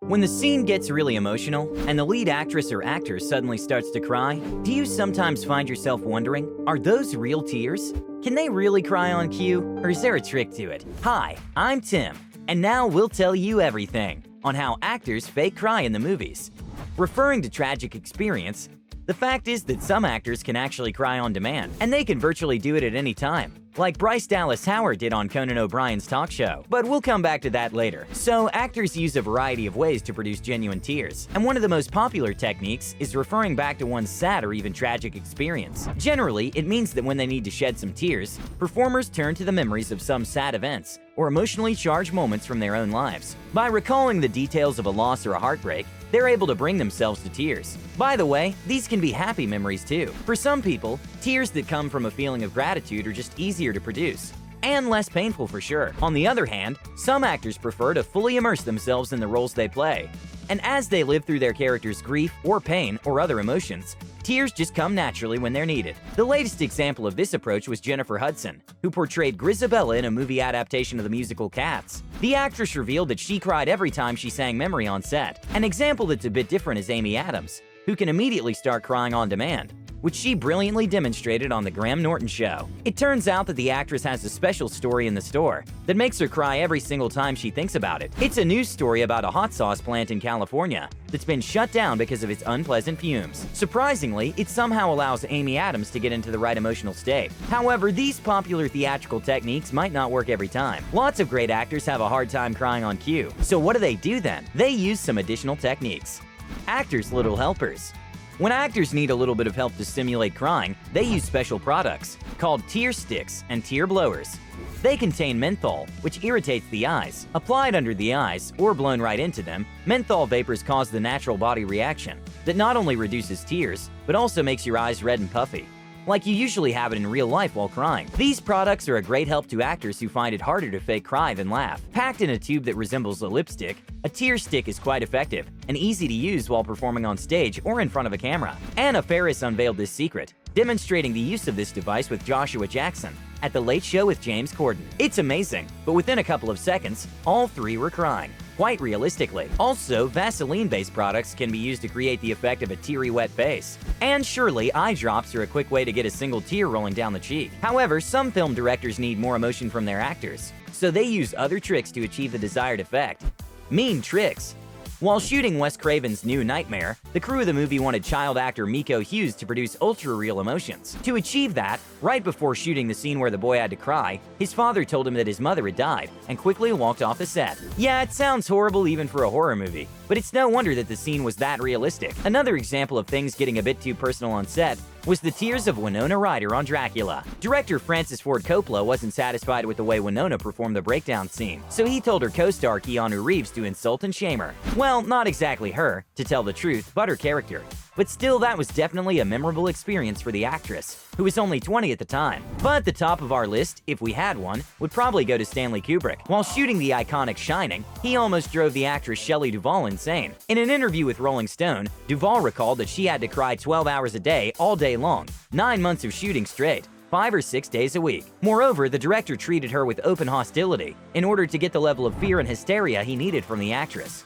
When the scene gets really emotional and the lead actress or actor suddenly starts to cry, do you sometimes find yourself wondering, are those real tears? Can they really cry on cue, or is there a trick to it? Hi, I'm Tim, and now we'll tell you everything on how actors fake cry in the movies. Referring to tragic experience, the fact is that some actors can actually cry on demand, and they can virtually do it at any time, like Bryce Dallas Howard did on Conan O'Brien's talk show. But we'll come back to that later. So, actors use a variety of ways to produce genuine tears, and one of the most popular techniques is referring back to one's sad or even tragic experience. Generally, it means that when they need to shed some tears, performers turn to the memories of some sad events or emotionally charged moments from their own lives. By recalling the details of a loss or a heartbreak, they're able to bring themselves to tears. By the way, these can be happy memories too. For some people, tears that come from a feeling of gratitude are just easier to produce, and less painful for sure. On the other hand, some actors prefer to fully immerse themselves in the roles they play. And as they live through their character's grief or pain or other emotions, tears just come naturally when they're needed. The latest example of this approach was Jennifer Hudson, who portrayed Grizabella in a movie adaptation of the musical Cats. The actress revealed that she cried every time she sang Memory on set. An example that's a bit different is Amy Adams, who can immediately start crying on demand, which she brilliantly demonstrated on The Graham Norton Show. It turns out that the actress has a special story in the store that makes her cry every single time she thinks about it. It's a news story about a hot sauce plant in California that's been shut down because of its unpleasant fumes. Surprisingly, it somehow allows Amy Adams to get into the right emotional state. However, these popular theatrical techniques might not work every time. Lots of great actors have a hard time crying on cue. So what do then? They use some additional techniques. Actors' little helpers. When actors need a little bit of help to simulate crying, they use special products called tear sticks and tear blowers. They contain menthol, which irritates the eyes. Applied under the eyes or blown right into them, menthol vapors cause the natural body reaction that not only reduces tears, but also makes your eyes red and puffy, like you usually have it in real life while crying. These products are a great help to actors who find it harder to fake cry than laugh. Packed in a tube that resembles a lipstick, a tear stick is quite effective and easy to use while performing on stage or in front of a camera. Anna Faris unveiled this secret, demonstrating the use of this device with Joshua Jackson at The Late Show with James Corden. It's amazing, but within a couple of seconds, all three were crying, quite realistically. Also, Vaseline-based products can be used to create the effect of a teary wet face. And surely, eye drops are a quick way to get a single tear rolling down the cheek. However, some film directors need more emotion from their actors, so they use other tricks to achieve the desired effect. Mean tricks. While shooting Wes Craven's New Nightmare, the crew of the movie wanted child actor Miko Hughes to produce ultra-real emotions. To achieve that, right before shooting the scene where the boy had to cry, his father told him that his mother had died and quickly walked off the set. Yeah, it sounds horrible even for a horror movie, but it's no wonder that the scene was that realistic. Another example of things getting a bit too personal on set was the tears of Winona Ryder on Dracula. Director Francis Ford Coppola wasn't satisfied with the way Winona performed the breakdown scene, so he told her co-star Keanu Reeves to insult and shame her. Well, not exactly her, to tell the truth, but her character. But still, that was definitely a memorable experience for the actress, who was only 20 at the time. But the top of our list, if we had one, would probably go to Stanley Kubrick. While shooting the iconic Shining, he almost drove the actress Shelley Duvall insane. In an interview with Rolling Stone, Duvall recalled that she had to cry 12 hours a day, all day long, 9 months of shooting straight, 5 or 6 days a week. Moreover, the director treated her with open hostility in order to get the level of fear and hysteria he needed from the actress.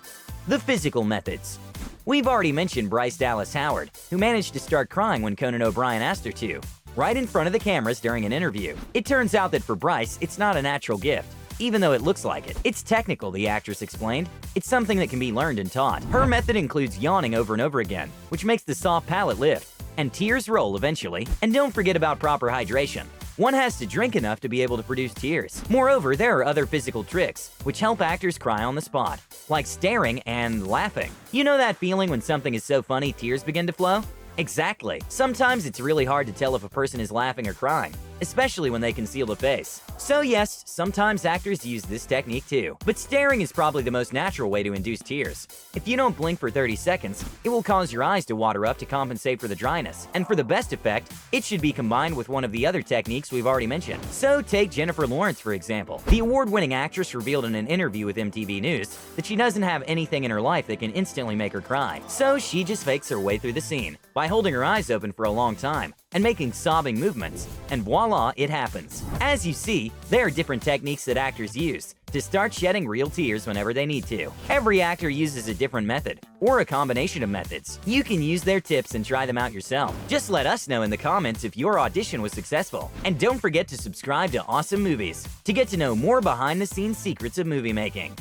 The physical methods. We've already mentioned Bryce Dallas Howard, who managed to start crying when Conan O'Brien asked her to, right in front of the cameras during an interview. It turns out that for Bryce, it's not a natural gift, even though it looks like it. It's technical, the actress explained. It's something that can be learned and taught. Her method includes yawning over and over again, which makes the soft palate lift, and tears roll eventually. And don't forget about proper hydration. One has to drink enough to be able to produce tears. Moreover, there are other physical tricks which help actors cry on the spot, like staring and laughing. You know that feeling when something is so funny tears begin to flow? Exactly. Sometimes it's really hard to tell if a person is laughing or crying, especially when they conceal the face. So yes, sometimes actors use this technique too. But staring is probably the most natural way to induce tears. If you don't blink for 30 seconds, it will cause your eyes to water up to compensate for the dryness. And for the best effect, it should be combined with one of the other techniques we've already mentioned. So take Jennifer Lawrence for example. The award-winning actress revealed in an interview with MTV News that she doesn't have anything in her life that can instantly make her cry. So she just fakes her way through the scene by holding her eyes open for a long time and making sobbing movements, and voila, it happens. As you see, there are different techniques that actors use to start shedding real tears whenever they need to. Every actor uses a different method, or a combination of methods. You can use their tips and try them out yourself. Just let us know in the comments if your audition was successful. And don't forget to subscribe to Ossa Movies to get to know more behind-the-scenes secrets of movie making.